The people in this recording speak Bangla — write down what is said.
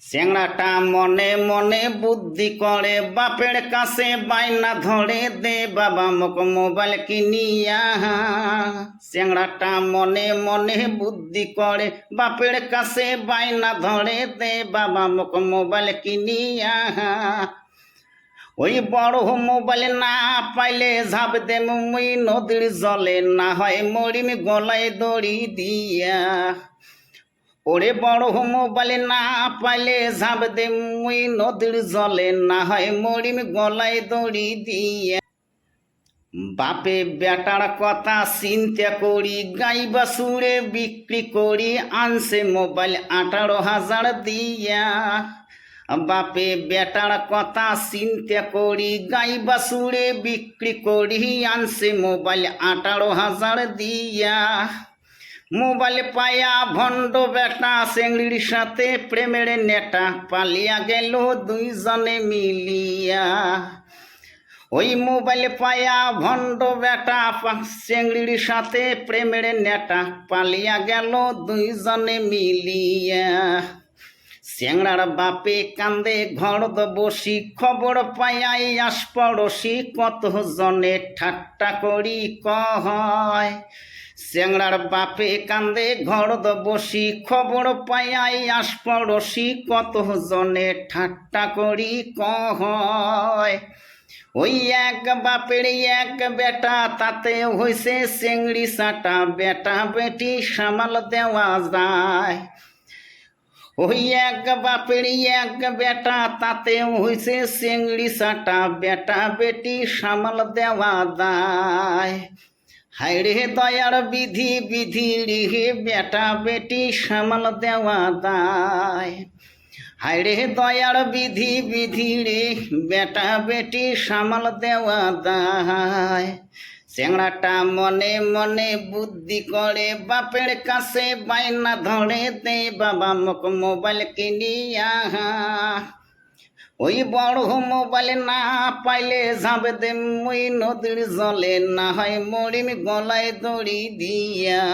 চ্যাংড়াটা মনে মনে বুদ্ধি করে বাপের কাছে বাইনা ধরে দে বাবা মোক মোবাইল কিনিয়া। চ্যাংড়াটা মনে মনে বুদ্ধি করে বাপের কাছে বাইনা ধরে দে বাবা মোক মোবাইল কিনিয়া। ওই বড় মোবাইল না পাইলে ঝাঁপ দে মুই নদীর জলে, না হয় মরিম গলায় দড়ি দিয়া। ওরে বড় মোবাইল না পাইলে ঝাঁপ দে মুই নদীর জলে, না হয় মরিম গলায় দড়ি দিয়া। বাপে বেটার কথা চিন্তা করি গাই বাছুরে বিক্রি করি আনছে মোবাইল 18,000 দিয়া। বাপে বেটার কথা চিন্তা করি গাই বাছুরে বিক্রি করি আনছে মোবাইল 18,000 দিয়া। মোবাইল পায়া ভণ্ড বেটা চেংড়ির সাথে প্রেমের নেটা পালিয়া গেল দুইজনে মিলিয়া। ওই মোবাইল পায়া ভণ্ড বেটা চেংড়ির সাথে প্রেমের নেটা পালিয়া গেল দুইজনে মিলিয়া। চ্যাংড়ার বাপে কান্দে ঘরদ বসি খবর পায়াই আশপড়শি কত জনে ঠাট্টা করি কয়। চ্যাংড়ার বাপে কান্দে ঘরদ বসি খবর পায়াই আশপড়শি কত জনে ঠাট্টা করি কয়। ওই এক বাপের এক বেটা তাতে হইছে চেংড়ি চাটা, বেটা বেটি সামাল দেওয়া যায়। ওই এক বাপের এক বেটা তাতে হইছে চেংড়ি চাটা, বেটা বেটি সামাল দেওয়া যায়। হায়রে দয়ার বিধি বিধি রে বেটা বেটি সামাল দেওয়া যায়। হায়রে দয়ার বিধি বিধি রে বেটা বেটি সামাল দেওয়া যায়। চ্যাংড়াটা মনে মনে বুদ্ধি করে বাপের কাছে বাইনা ধরে দে বাবা মোক মোবাইল কিনিয়া। ওই বড় মোবাইল না পাইলে ঝাঁপ দে মুই নদীর জলে, না হয় মরিম গলায় দড়ি দিয়া।